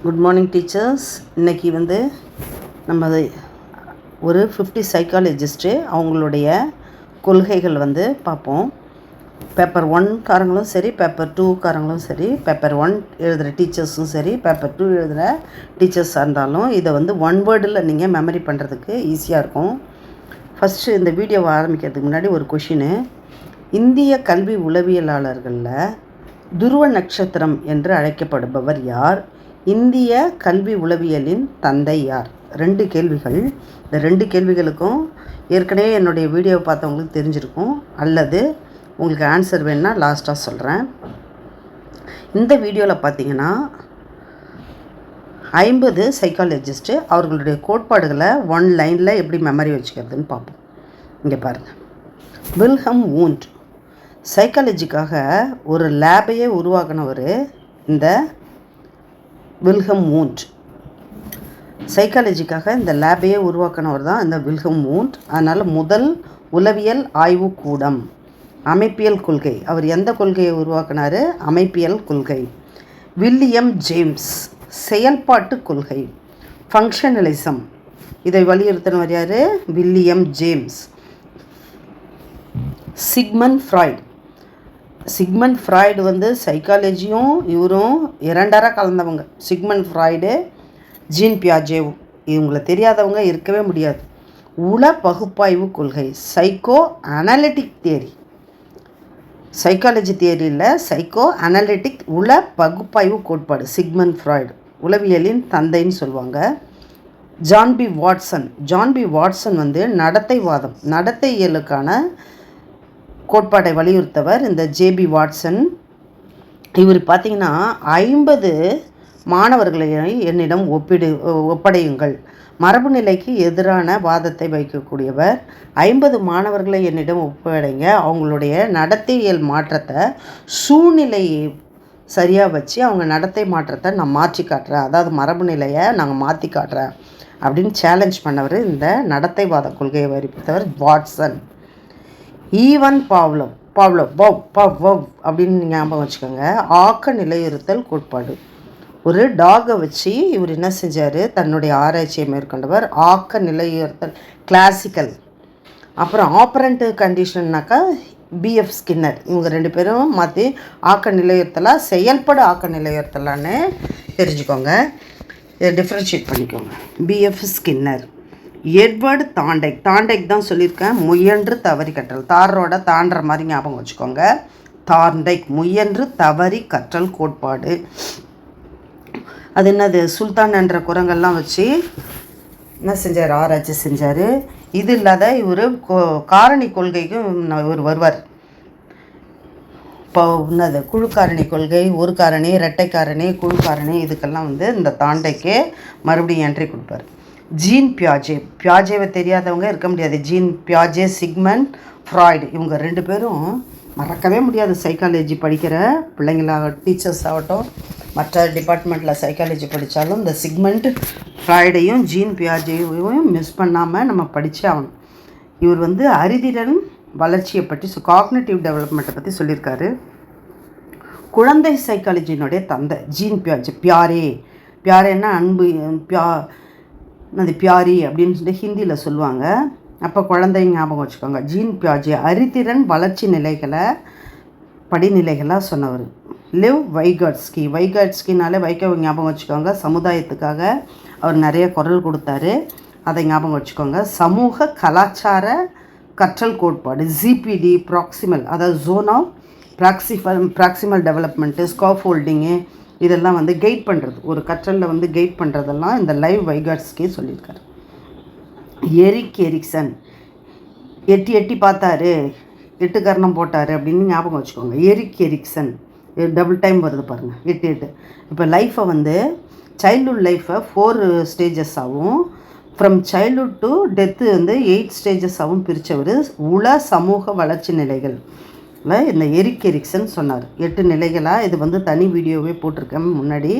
Good morning teachers. இன்றைக்கி நம்ம ஒரு 50 சைக்காலஜிஸ்ட்டு அவங்களுடைய கொள்கைகள் பார்ப்போம். பேப்பர் 1 காரங்களும் சரி, பேப்பர் 2 காரங்களும் சரி, பேப்பர் 1 எழுதுகிற டீச்சர்ஸும் சரி, பேப்பர் 2 எழுதுகிற டீச்சர்ஸாக இருந்தாலும் இதை ஒன் வேர்டில் நீங்கள் மெமரி பண்ணுறதுக்கு ஈஸியாக இருக்கும். ஃபஸ்ட்டு இந்த வீடியோவை ஆரம்பிக்கிறதுக்கு முன்னாடி ஒரு கொஷினு. இந்திய கல்வி உளவியலாளர்களில் துருவ நட்சத்திரம் என்று அழைக்கப்படுபவர் யார்? இந்திய கல்வி உளவியலின் தந்தை யார்? 2 கேள்விகள். இந்த 2 கேள்விகளுக்கும் ஏற்கனவே என்னுடைய வீடியோவை பார்த்தவங்களுக்கு தெரிஞ்சிருக்கும், அல்லது உங்களுக்கு ஆன்சர் வேணுன்னா லாஸ்ட்டாக சொல்கிறேன். இந்த வீடியோவில் பார்த்தீங்கன்னா 50 சைக்காலஜிஸ்ட்டு அவர்களுடைய கோட்பாடுகளை 1 லைனில் எப்படி மெமரி வச்சுக்கிறதுன்னு பார்ப்போம். இங்கே பாருங்கள். வில்ஹம் வூண்ட் சைக்காலஜிக்காக ஒரு லேபையே உருவாக்கினவர் இந்த வில்ஹம் வூண்ட். சைக்காலஜிக்காக இந்த லேபையே உருவாக்கினவர் தான் இந்த வில்ஹம் வூண்ட். அதனால் முதல் உளவியல் ஆய்வு கூடம், அமைப்பியல் கொள்கை. அவர் எந்த கொள்கையை உருவாக்கினார்? அமைப்பியல் கொள்கை. வில்லியம் ஜேம்ஸ் செயல்பாட்டு கொள்கை, ஃபங்க்ஷனலிசம். இதை வலியுறுத்தினவர் யார்? William James. சிக்மண்ட் ஃப்ராய்டு சைக்காலஜியும் இவரும் 2 கலந்தவங்க. சிக்மண்ட் ஃப்ராய்டு, ஜீன் பியாஜேவும். இவங்களை தெரியாதவங்க இருக்கவே முடியாது. உள பகுப்பாய்வு கொள்கை, சைக்கோ அனலிட்டிக் தியரி. சைக்காலஜி தியரியில் சைக்கோ அனலிட்டிக் உள பகுப்பாய்வு கோட்பாடு. சிக்மண்ட் ஃப்ராய்டு உளவியலின் தந்தைன்னு சொல்லுவாங்க. ஜான் பி வாட்சன் நடத்தைவாதம், நடத்தையியலுக்கான கோட்பாடை வலியுறுத்தவர் இந்த ஜேபி வாட்சன். இவர் பார்த்திங்கன்னா 50 மாணவர்களை என்னிடம் ஒப்படையுங்கள், மரபு நிலைக்கு எதிரான வாதத்தை வைக்கக்கூடியவர். 50 மாணவர்களை என்னிடம் ஒப்படைங்க, அவங்களுடைய நடத்தையியல் மாற்றத்தை சூழ்நிலையை சரியாக வச்சு அவங்க நடத்தை மாற்றத்தை நான் மாற்றி காட்டுறேன், அதாவது மரபு நிலையை நாங்கள் மாற்றி காட்டுறேன் அப்படின்னு சேலஞ்ச் பண்ணவர் இந்த நடத்தைவாத கொள்கையை வலியுறுத்தவர் வாட்சன். ஈவன் பாவ்லவ் அப்படின்னு ஞாபகம் வச்சுக்கோங்க. ஆக்க நிலையுறுத்தல் கோட்பாடு. ஒரு டாகை வச்சு இவர் என்ன செஞ்சார்? தன்னுடைய ஆராய்ச்சியை மேற்கொண்டவர். ஆக்க நிலையுறுத்தல் கிளாசிக்கல். அப்புறம் ஆப்பரண்ட் கண்டிஷன்னாக்கா பிஎஃப் ஸ்கின்னர். இவங்க 2 பேரும் மாற்றி ஆக்க நிலையுறுத்தலாக செயல்பட ஆக்க நிலையுறுத்தலான்னு தெரிஞ்சுக்கோங்க, டிஃப்ரென்ஷியேட் பண்ணிக்கோங்க. PF Skinner. எட்வர்டு தாண்டைக் தான் சொல்லியிருக்கேன். முயன்று தவறி கற்றல். தாரோட தாண்டுற மாதிரி ஞாபகம் வச்சுக்கோங்க. தாண்டைக் முயன்று தவறி கற்றல் கோட்பாடு. அது என்னது? சுல்தான் என்ற குரங்கெல்லாம் வச்சு என்ன செஞ்சார்? ஆராய்ச்சி செஞ்சார். இது இல்லாத இவர் காரணி கொள்கைக்கும் இவர் வருவார். இப்போ என்னது? குழு காரணி கொள்கை, ஒரு காரணி, இரட்டை காரணி, குழு காரணி, இதுக்கெல்லாம் இந்த தாண்டைக்கே மறுபடியும் என்ட்ரி கொடுப்பார். ஜீன் பியாஜேவை தெரியாதவங்க இருக்க முடியாது. ஜீன் பியாஜே, சிக்மண்ட் ஃப்ராய்டு, இவங்க 2 பேரும் மறக்கவே முடியாது. சைக்காலஜி படிக்கிற பிள்ளைங்களாக, டீச்சர்ஸ் ஆகட்டும், மற்ற டிபார்ட்மெண்ட்டில் சைக்காலஜி படித்தாலும் இந்த சிக்மண்ட் ஃப்ராய்டையும் ஜீன் பியாஜேவையும் மிஸ் பண்ணாமல் நம்ம படித்தே ஆகணும். இவர் அறிதிறன் வளர்ச்சியை பற்றி, காக்னிட்டிவ் டெவலப்மெண்ட்டை பற்றி சொல்லியிருக்காரு. குழந்தை சைக்காலஜியினுடைய தந்தை ஜீன் பியாரேன்னா அன்பு, அது பியாரி அப்படின்னு சொல்லிட்டு ஹிந்தியில் சொல்லுவாங்க. அப்போ குழந்தை ஞாபகம் வச்சுக்கோங்க. ஜீன் பியாஜே அறிதிறன் வளர்ச்சி நிலைகளை படிநிலைகளாக சொன்னவர். வைகாட்ஸ்கினாலே ஞாபகம் வச்சுக்கோங்க. சமுதாயத்துக்காக அவர் நிறைய குரல் கொடுத்தாரு, அதை ஞாபகம் வச்சுக்கோங்க. சமூக கலாச்சார கற்றல் கோட்பாடு, ஜிபிடி ப்ராக்சிமல், அதாவது ஜோன் ஆஃப் ப்ராக்சிமல் டெவலப்மெண்ட்டு, ஸ்காஃபோல்டிங்கு, இதெல்லாம் கைட் பண்ணுறது, ஒரு கற்றலில் கைட் பண்ணுறதெல்லாம் இந்த வைகாட்ஸ்கி சொல்லியிருக்காரு. எரிக் எரிக்சன் எட்டி பார்த்தாரு, 8 கர்ணம் போட்டார் அப்படின்னு ஞாபகம் வச்சுக்கோங்க. எரிக் எரிக்சன் டபுள் டைம் வருது பாருங்கள், 8. இப்போ லைஃப்பை சைல்ட்ஹுட் லைஃப்பை 4 ஸ்டேஜஸாகவும், ஃப்ரம் சைல்ட்ஹுட் டு டெத்து 8 ஸ்டேஜஸாகவும் பிரித்தவர். உள சமூக வளர்ச்சி நிலைகள் இந்த எரிக் எரிக்சன் சொன்னார். 8 நிலைகளாக. இது தனி வீடியோவே போட்டிருக்கேன் முன்னாடி,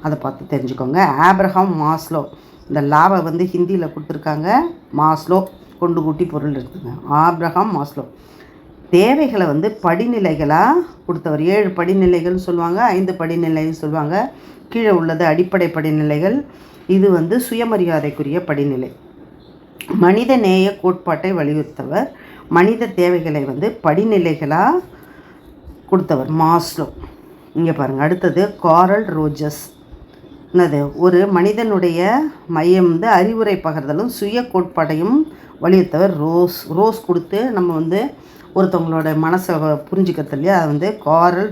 அதை பார்த்து தெரிஞ்சுக்கோங்க. ஆப்ரஹாம் மாஸ்லோ, இந்த லாவை ஹிந்தியில் கொடுத்துருக்காங்க. மாஸ்லோ கொண்டு கூட்டி பொருள் இருக்குங்க. ஆப்ரஹாம் மாஸ்லோ தேவைகளை வந்து படிநிலைகளாக கொடுத்தவர். 7 படிநிலைகள்னு சொல்லுவாங்க, 5 படிநிலைன்னு சொல்லுவாங்க. கீழே உள்ளது அடிப்படை படிநிலைகள், இது வந்து சுயமரியாதைக்குரிய படிநிலை. மனித நேய கோட்பாட்டை வலியுறுத்தவர். மனித தேவைகளை வந்து படிநிலைகளாக கொடுத்தவர் மாஸ்லோ. இங்கே பாருங்கள், அடுத்தது காரல் ரோஜர்ஸ். என்னது, ஒரு மனிதனுடைய மையம் வந்து அறிவுரை பகிர்தலும் சுய கோட்பாடையும் வலியுறுத்தவர் ரோஸ் கொடுத்து நம்ம வந்து ஒருத்தவங்களோட மனசை புரிஞ்சுக்கிறது இல்லையா, அது வந்து காரல்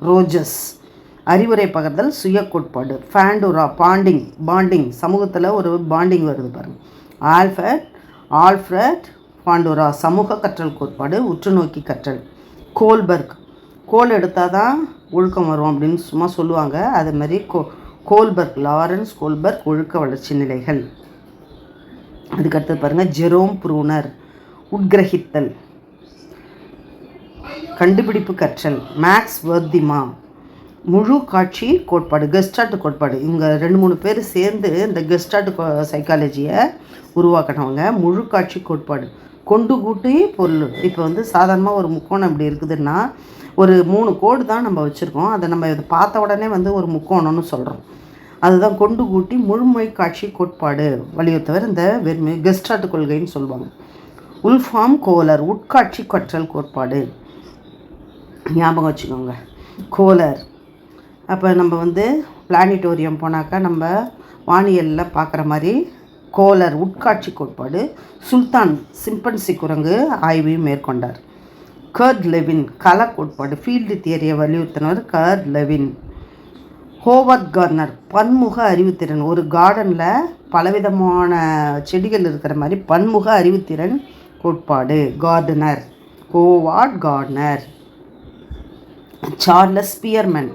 ரோஜர்ஸ். அறிவுரை பகிர்தல் சுய கோட்பாடு. ஃபேண்டோரா பாண்டிங் சமூகத்தில் ஒரு பாண்டிங் வருது பாருங்கள். ஆல்ஃப்ரட் பாண்டோரா சமூக கற்றல் கோட்பாடு, உற்று நோக்கி கற்றல். கோல்பர்க், கோல் எடுத்தால் தான் ஒழுக்கம் வரும் அப்படின்னு சும்மா சொல்லுவாங்க, அது மாதிரி கோல்பர்க், லாரன்ஸ் கோல்பர்க், ஒழுக்க வளர்ச்சி நிலைகள். அதுக்கடுத்து பாருங்கள், ஜெரோம் ப்ரூனர் உட்கிரகித்தல் கண்டுபிடிப்பு கற்றல். மேக்ஸ் வர்திமா முழு காட்சி கோட்பாடு, கெஸ்டார்ட் கோட்பாடு. இவங்க 2-3 பேர் சேர்ந்து இந்த கெஸ்டார்ட் சைக்காலஜியை உருவாக்கினவங்க. முழு காட்சி கோட்பாடு, கொண்டு கூட்டி பொருள். இப்போ வந்து சாதாரணமாக ஒரு முக்கோணம் இப்படி இருக்குதுன்னா ஒரு 3 கோடு தான் நம்ம வச்சுருக்கோம், அதை நம்ம இதை பார்த்த உடனே வந்து ஒரு முக்கோணம்னு சொல்கிறோம். அதுதான் கொண்டு கூட்டி முழுமொழி காட்சி கோட்பாடு வலியுறுத்தவர் இந்த கெஸ்டார்ட் கொள்கைன்னு சொல்லுவாங்க. உல்ஃபார்ம் கோலர் உட்காட்சி கற்றல் கோட்பாடு, ஞாபகம் வச்சுக்கோங்க. கோலர், அப்போ நம்ம வந்து பிளானிட்டோரியம் போனாக்கா நம்ம வானியலில் பார்க்குற மாதிரி கோலர் உட்காட்சி கோட்பாடு. சுல்தான் சிம்பன்சி குரங்கு ஆய்வையும் மேற்கொண்டார். கர்ட் லெவின் கல கோட்பாடு, ஃபீல்டு தியரியை வலியுறுத்தினவர் கர்ட் லெவின். ஹோவர்ட் கார்னர் பன்முக அறிவுத்திறன், ஒரு கார்டனில் பலவிதமான செடிகள் இருக்கிற மாதிரி பன்முக அறிவுத்திறன் கோட்பாடு. Gardener Howard corner. Charles Spearman,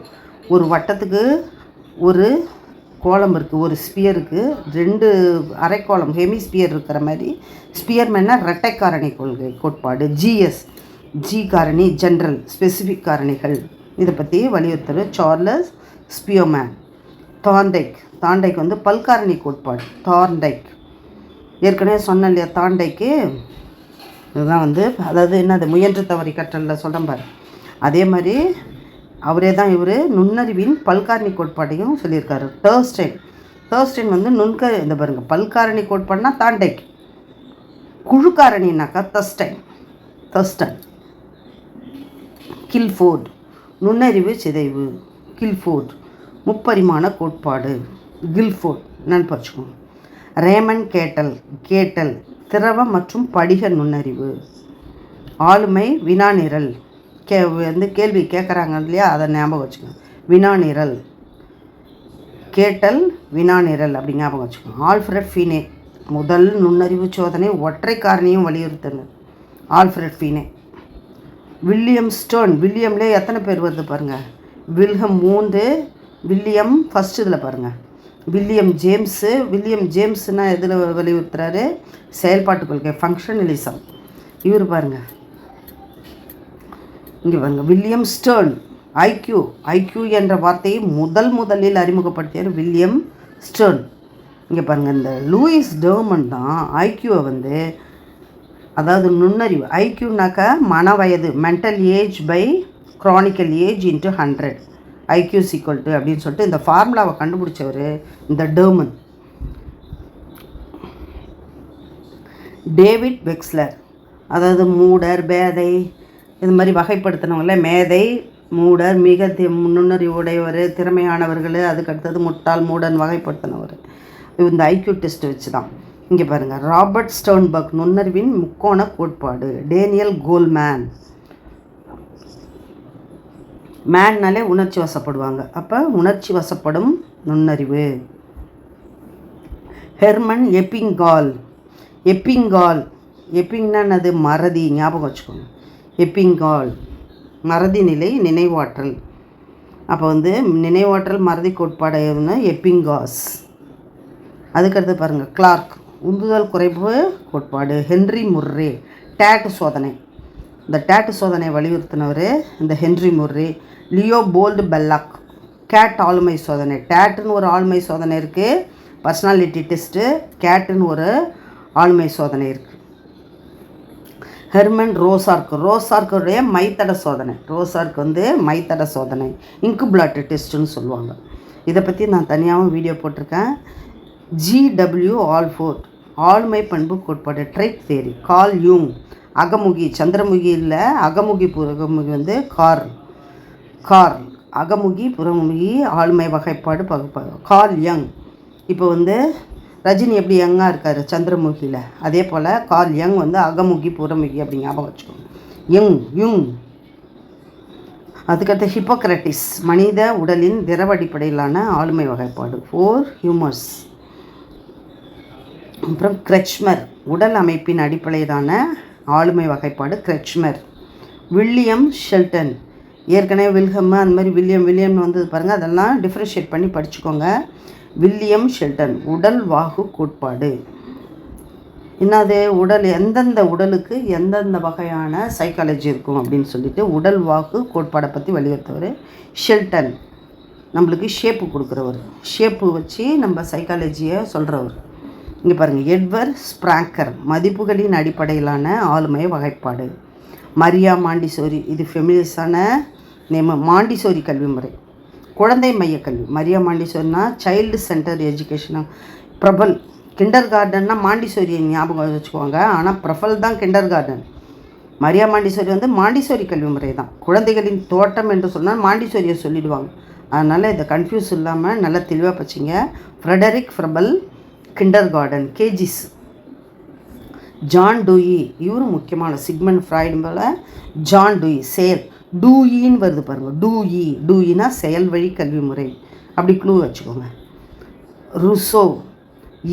ஒரு வட்டத்துக்கு ஒரு கோலம் இருக்குது, ஒரு ஸ்பியருக்கு 2 அரைக்கோளம் ஹெமிஸ்பியர் இருக்கிற மாதிரி ஸ்பியர்மேன்னா இரட்டை காரணி கொள்கை கோட்பாடு. ஜி காரணி ஜென்ரல், ஸ்பெசிஃபிக் காரணிகள், இதை பற்றி வலியுறுத்துறது சார்லஸ் ஸ்பியர்மேன். தாண்டைக் வந்து பல்காரணி கோட்பாடு. தார்ண்டைக் ஏற்கனவே சொன்ன இல்லையா, தாண்டைக்கு இதுதான் வந்து அதாவது என்னது முயன்று தவறி கற்றலில் சொல்கிறேன் பாரு, அதே மாதிரி அவரே தான் இவர் நுண்ணறிவின் பல்காரணி கோட்பாட்டையும் சொல்லியிருக்காரு. தேர்ஸ்டைன் வந்து இந்த பாருங்கள், பல்காரணி கோட்பாடுனா தாண்டைக், குழுக்காரணினாக்கா தஸ்டன். கில்ஃபோர்ட் நுண்ணறிவு சிதைவு. கில்ஃபோர்ட் முப்பரிமாண கோட்பாடு. கில்ஃபோர்ட் என்னன்னு படிச்சுக்கோங்க. ரேமன் கேட்டல் திரவ மற்றும் படிக நுண்ணறிவு. ஆளுமை வினாநிரல், வந்து கேள்வி கேட்குறாங்க இல்லையா, அதை ஞாபகம் வச்சுக்கோங்க. வினாநிரல், கேட்டல் வினாநிரல் அப்படி ஞாபகம் வச்சுக்கோங்க. ஆல்ஃப்ரட் ஃபீனே முதல் நுண்ணறிவு சோதனை ஒற்றை காரணியும் வலியுறுத்தினர். ஆல்ஃப்ரட் ஃபீனே. வில்லியம் ஸ்டர்ன், வில்லியம்லேயே எத்தனை பேர் வருது பாருங்கள், வில்ஹம் 3, வில்லியம் ஃபஸ்ட்டு இதில் பாருங்கள். வில்லியம் ஜேம்ஸ்னா எதில் வலியுறுத்துறாரு, செயல்பாட்டு கொள்கை ஃபங்க்ஷனலிசம். இவர் பாருங்கள் இங்கே பாருங்கள், வில்லியம் ஸ்டர்ன். ஐக்யூ என்ற வார்த்தையை முதலில் அறிமுகப்படுத்தியார் வில்லியம் ஸ்டர்ன். இங்கே பாருங்கள், இந்த லூயிஸ் டெர்மன் தான் ஐக்யூவை வந்து, அதாவது நுண்ணறிவு, ஐக்யூனாக்கா மன வயது, mental age by chronological age into 100 IQ = அப்படின்னு சொல்லிட்டு இந்த ஃபார்முலாவை கண்டுபிடிச்சவர் இந்த டெர்மன். டேவிட் வெக்ஸ்லர், அதாவது மூடர் பேதை இது மாதிரி வகைப்படுத்தினவங்கள, மேதை மூடர் மிக நுண்ணறிவுடையவர் திறமையானவர்கள், அதுக்கடுத்தது முட்டாள் மூடன் வகைப்படுத்தினவர் இந்த ஐக்யூ டெஸ்ட் வச்சு தான். இங்கே பாருங்கள், ராபர்ட் ஸ்டர்ன்பர்க் நுண்ணறிவின் முக்கோண கோட்பாடு. டேனியல் கோல்மேன், மேன்னாலே உணர்ச்சி வசப்படுவாங்க, அப்போ உணர்ச்சி வசப்படும் நுண்ணறிவு. ஹெர்மன் எப்பிங்கால் என்னது, மறதி, ஞாபகம் வச்சுக்கோங்க. எப்பிங்கால் மறதி நிலை, நினைவாற்றல். அப்போ வந்து நினைவாற்றல் மறதி கோட்பாடு எப்பிங்காஸ். அதுக்கடுத்து பாருங்கள், கிளார்க் உந்துதல் குறைப்பு கோட்பாடு. ஹென்றி முர்ரே டேட்டு சோதனை, இந்த டேட்டு சோதனை வலியுறுத்தினவர் இந்த ஹென்றி முர்ரே. லியோபோல்டு பெல்லாக் கேட் ஆளுமை சோதனை. டேட்டுன்னு ஒரு ஆளுமை சோதனை இருக்குது, பர்சனாலிட்டி டெஸ்ட்டு. கேட்டுன்னு ஒரு ஆளுமை சோதனை இருக்குது. ஹெர்மன் ரோசார்க்குடைய மைத்தட சோதனை. ரோசார்க் வந்து மைத்தட சோதனை, இன்குபிளாட் டெஸ்ட்டுன்னு சொல்லுவாங்க. இதை பற்றி நான் தனியாகவும் வீடியோ போட்டிருக்கேன். ஜிடபிள்யூ ஆல்ஃபோர்ட் ஆளுமை பண்பு கோட்பாடு, ட்ரைட் தேரி. கார்ல் யூங் அகமுகி, சந்திரமுகி இல்லை, அகமுகி புறமுகி வந்து கார்ல் அகமுகி புறமுகி ஆளுமை வகைப்பாடு பகுப்பாடு. கார்ல் யங், இப்போ வந்து ரஜினி எப்படி யங்காக இருக்கார் சந்திரமுகியில், அதே போல் கார்ல் யங் வந்து அகமுகி புறமுகி அப்படி ஞாபகம் வச்சுக்கோங்க. யுங். அதுக்கடுத்து ஹிப்போக்ரட்டிஸ் மனித உடலின் திரவ அடிப்படையிலான ஆளுமை வகைப்பாடு, 4 ஹியூமர்ஸ். அப்புறம் கிரெச்மர் உடல் அமைப்பின் அடிப்படையிலான ஆளுமை வகைப்பாடு, கிரெச்மர். வில்லியம் ஷெல்டன், ஏற்கனவே வில்ஹம் அந்த மாதிரி வில்லியம்னு வந்தது பாருங்கள், அதெல்லாம் டிஃப்ரென்ஷியேட் பண்ணி படிச்சுக்கோங்க. வில்லியம் ஷெல்டன் உடல் வாகு கோட்பாடு. என்னது உடல், எந்தெந்த உடலுக்கு எந்தெந்த வகையான சைக்காலஜி இருக்கும் அப்படின்னு சொல்லிட்டு உடல் வாகு கோட்பாடை பற்றி வலியுறுத்தவர் ஷெல்டன். நம்மளுக்கு ஷேப்பு கொடுக்குறவர், ஷேப்பு வச்சு நம்ம சைக்காலஜியை சொல்கிறவர். இங்கே பாருங்கள், எட்வர்ட் ஸ்ப்ராங்கர் மதிப்புகளின் அடிப்படையிலான ஆளுமை வகைப்பாடு. மரியா மாண்டிசோரி, இது ஃபெமினிஸ்டான நேம. மாண்டிசோரி கல்வி முறை, குழந்தை மைய கல்வி. மரியா மாண்டிசோரினா சைல்டு சென்டர் எஜுகேஷனாக. பிரபல் கிண்டர் கார்டன்னா மாண்டிசோரியை ஞாபகம் வச்சுக்குவாங்க, ஆனால் பிரபல் தான் கிண்டர் கார்டன். மரியா மாண்டிசோரி வந்து மாண்டிசோரி கல்வி முறை தான். குழந்தைகளின் தோட்டம் என்று சொன்னால் மாண்டிசோரியை சொல்லிடுவாங்க. அதனால் இதை கன்ஃபியூஸ் இல்லாமல் நல்லா தெளிவாக பச்சிங்க. Frederick Froebel kindergarten, KGs. John Dewey, இவரும் முக்கியமான சிக்மண்ட் ஃப்ராய்டு போல். ஜான் டூயி செயல், டூயின்னு வருது பாருங்கள், டூயினா செயல் வழி கல்வி முறை, அப்படி க்ளூ வச்சுக்கோங்க. ருசோ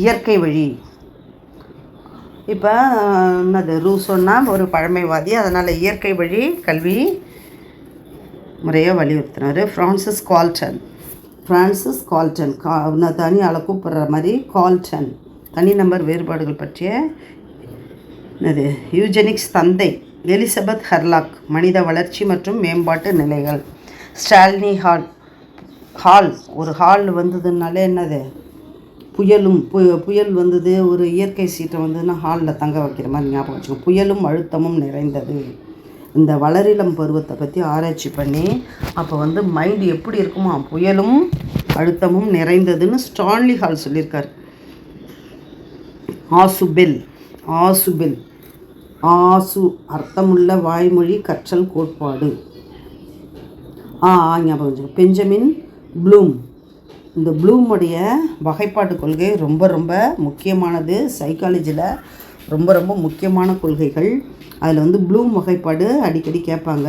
இயற்கை வழி. இப்போ என்னது ரூசோன்னா ஒரு பழமைவாதி, அதனால் இயற்கை வழி கல்வி முறையை வலியுறுத்தினார். ஃப்ரான்சிஸ் கால்டன் தனி ஆளை கூப்பிட்ற மாதிரி கால்டன், தனி நம்பர் வேறுபாடுகள் பற்றிய என்னது யூஜெனிக்ஸ் தந்தை. எலிசபெத் ஹர்லாக் மனித வளர்ச்சி மற்றும் மேம்பாட்டு நிலைகள். ஸ்டால்னி ஹால் ஒரு ஹால் வந்ததுனாலே என்னது புயல் வந்தது, ஒரு இயற்கை சீற்றம் வந்ததுன்னா ஹாலில் தங்க வைக்கிற மாதிரி ஞாபகம் வச்சுக்கோங்க. புயலும் அழுத்தமும் நிறைந்தது. இந்த வளரிளம் பருவத்தை பற்றி ஆராய்ச்சி பண்ணி அப்போ வந்து மைண்டு எப்படி இருக்குமோ, புயலும் அழுத்தமும் நிறைந்ததுன்னு ஸ்டான்லி ஹால் சொல்லியிருக்கார். ஆசு அர்த்தமுள்ள வாய்மொழி கற்றல் கோட்பாடு. ஞாபகம் வச்சுக்கோங்க. பெஞ்சமின் ப்ளூம், இந்த ப்ளூமுடைய வகைப்பாட்டு கொள்கை ரொம்ப ரொம்ப முக்கியமானது. சைக்காலஜியில் ரொம்ப ரொம்ப முக்கியமான கொள்கைகள். அதில் வந்து ப்ளூம் வகைப்பாடு அடிக்கடி கேட்பாங்க.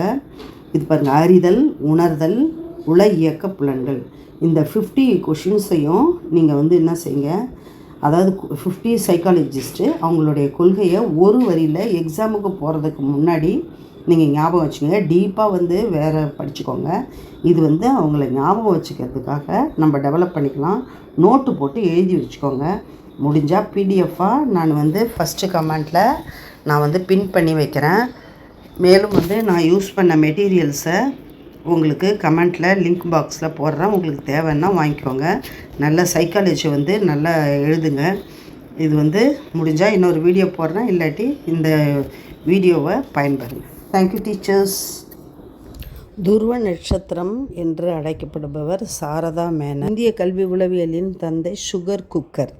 இது பாருங்கள், அறிதல், உணர்தல், உள இயக்க புலன்கள். இந்த 50 கொஷின்ஸையும் நீங்கள் வந்து என்ன செய்யுங்க, அதாவது 50 சைக்காலஜிஸ்ட்டு அவங்களுடைய கொள்கையை ஒரு வரியில் எக்ஸாமுக்கு போகிறதுக்கு முன்னாடி நீங்கள் ஞாபகம் வச்சுக்கோங்க. டீப்பாக வந்து வேறு படிச்சுக்கோங்க. இது வந்து அவங்கள ஞாபகம் வச்சுக்கிறதுக்காக நம்ம டெவலப் பண்ணிக்கலாம். நோட்டு போட்டு எழுதி வச்சுக்கோங்க. முடிஞ்சால் பிடிஎஃபாக நான் வந்து ஃபஸ்ட்டு கமெண்ட்டில் நான் வந்து பின் பண்ணி வைக்கிறேன். மேலும் வந்து நான் யூஸ் பண்ண மெட்டீரியல்ஸை உங்களுக்கு கமெண்ட்டில் லிங்க் பாக்ஸில் போடுறேன். உங்களுக்கு தேவைன்னா வாங்கிக்கோங்க. நல்ல சைக்காலஜி வந்து நல்லா எழுதுங்க. இது வந்து முடிஞ்சால் இன்னொரு வீடியோ போடுறேன், இல்லாட்டி இந்த வீடியோவை பயன்பெறுங்க. Thank you teachers. துருவ நட்சத்திரம் என்று அழைக்கப்படுபவர் சாரதா மேனன். இந்திய கல்வி உளவியலின் தந்தை சுகர் குக்கர்.